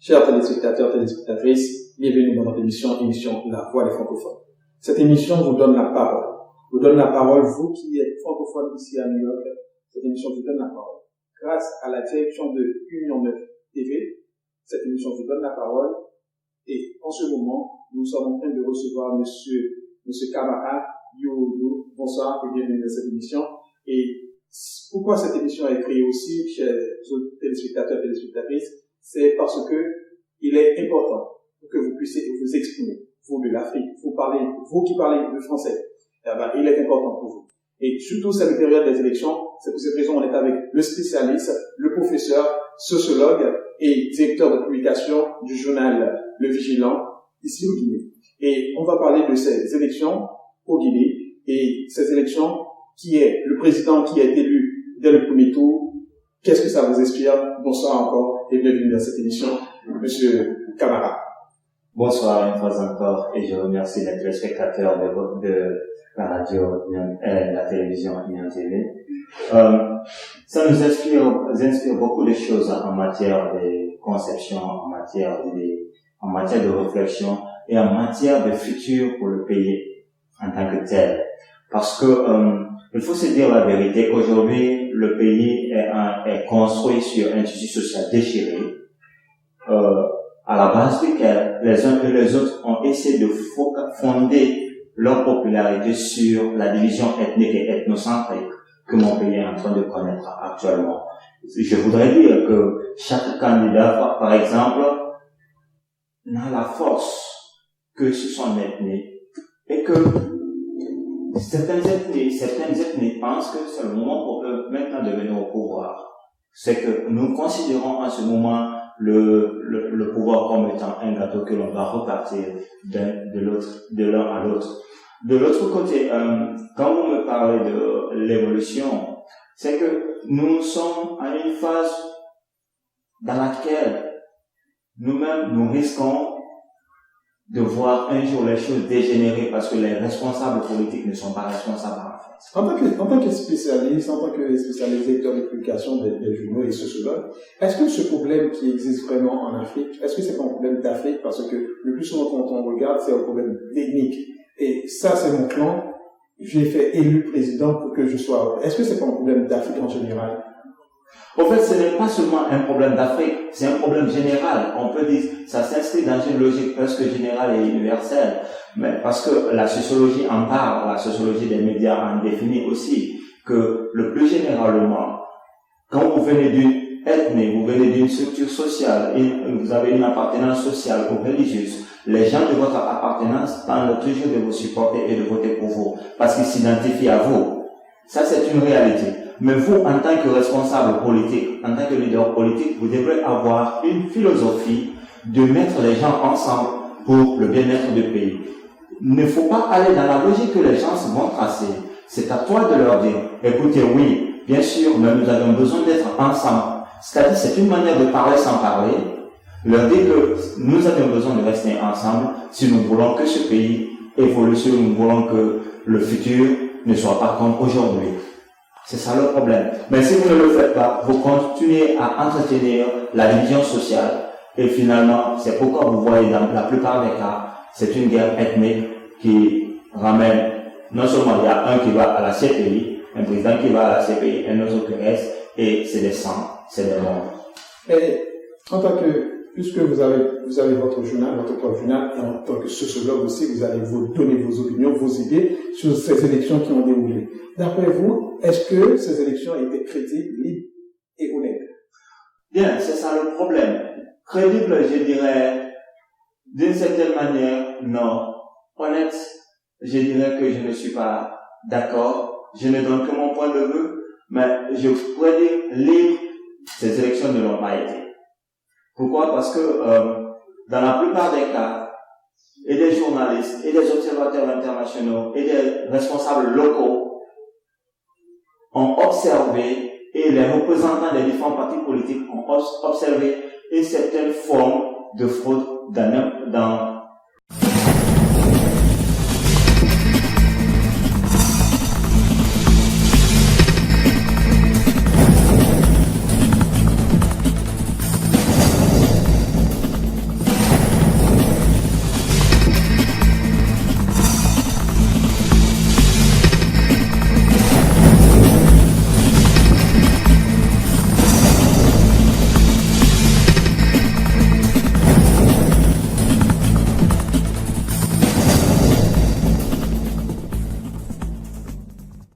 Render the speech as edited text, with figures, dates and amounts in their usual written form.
Chers téléspectateurs, téléspectatrices, bienvenue dans notre émission La Voix des francophones. Cette émission vous donne la parole. Vous donne la parole, vous qui êtes francophone ici à New York. Cette émission vous donne la parole. Grâce à la direction de Union 9 TV, cette émission vous donne la parole. Et en ce moment, nous sommes en train de recevoir Monsieur Kamara Youlou. Bonsoir et bienvenue dans cette émission. Et pourquoi cette émission est créée aussi, chers téléspectateurs, téléspectatrices, c'est parce que il est important que vous puissiez vous exprimer, vous de l'Afrique, vous qui parlez le français, il est important pour vous. Et surtout, c'est la période des élections, c'est pour cette raison qu'on est avec le spécialiste, le professeur, sociologue et directeur de publication du journal Le Vigilant, ici au Guinée. Et on va parler de ces élections au Guinée, et ces élections, qui est le président qui est élu dès le premier tour. Qu'est-ce que ça vous inspire? Bonsoir encore et bienvenue dans cette émission, Monsieur Kamara. Bonsoir une fois encore et je remercie les téléspectateurs de la radio et la télévision Union TV. Ça nous inspire beaucoup de choses en matière de conception, en matière d'idées, en matière de réflexion et en matière de futur pour le pays en tant que tel. Parce que il faut se dire la vérité qu'aujourd'hui, le pays est construit sur un tissu social déchiré, à la base duquel les uns et les autres ont essayé de fonder leur popularité sur la division ethnique et ethnocentrique que mon pays est en train de connaître actuellement. Je voudrais dire que chaque candidat, par exemple, n'a la force que sur son ethnie et que certaines ethnies pensent que c'est le moment pour eux maintenant de venir au pouvoir. C'est que nous considérons en ce moment le pouvoir comme étant un gâteau que l'on va repartir de l'un à l'autre. De l'autre côté, quand vous me parlez de l'évolution, c'est que nous sommes à une phase dans laquelle nous-mêmes nous risquons de voir un jour les choses dégénérer parce que les responsables politiques ne sont pas responsables en fait. En tant que spécialiste, directeur de publication des journaux et sociologue, est-ce que ce problème qui existe vraiment en Afrique, est-ce que c'est pas un problème d'Afrique? Parce que le plus souvent quand on regarde, c'est un problème ethnique. Et ça, c'est mon clan. J'ai fait élu président pour que je sois. Est-ce que c'est pas un problème d'Afrique en général? En fait, ce n'est pas seulement un problème d'Afrique, c'est un problème général. On peut dire, ça s'inscrit dans une logique presque générale et universelle. Mais parce que la sociologie en parle, la sociologie des médias en définit aussi, que le plus généralement, quand vous venez d'une ethnie, vous venez d'une structure sociale, et vous avez une appartenance sociale ou religieuse, les gens de votre appartenance tentent toujours de vous supporter et de voter pour vous, parce qu'ils s'identifient à vous. Ça, c'est une réalité. Mais vous, en tant que responsable politique, en tant que leader politique, vous devrez avoir une philosophie de mettre les gens ensemble pour le bien-être du pays. Il ne faut pas aller dans la logique que les gens vont tracer. C'est à toi de leur dire, écoutez, oui, bien sûr, mais nous avons besoin d'être ensemble. C'est-à-dire, c'est une manière de parler sans parler. Leur dire que nous avons besoin de rester ensemble si nous voulons que ce pays évolue, si nous voulons que le futur ne soit pas comme aujourd'hui. C'est ça le problème. Mais si vous ne le faites pas, vous continuez à entretenir la division sociale. Et finalement, c'est pourquoi vous voyez dans la plupart des cas, c'est une guerre ethnique qui ramène, non seulement il y a un qui va à la CPI, un président qui va à la CPI, un autre qui reste, et c'est des sangs, c'est des morts. Et en tant que, puisque vous avez votre journal, votre propre journal, et en tant que sociologue aussi, vous allez vous donner vos opinions, vos idées sur ces élections qui ont déroulé. D'après vous, est-ce que ces élections étaient crédibles, libres et honnêtes? Bien, c'est ça le problème. Crédible, je dirais, d'une certaine manière, non. Honnête, je dirais que je ne suis pas d'accord. Je ne donne que mon point de vue, mais je pourrais dire libre, ces élections ne l'ont pas été. Pourquoi? Parce que dans la plupart des cas, et des journalistes, et des observateurs internationaux, et des responsables locaux ont observé, et les représentants des différents partis politiques ont observé une certaine forme de fraude dans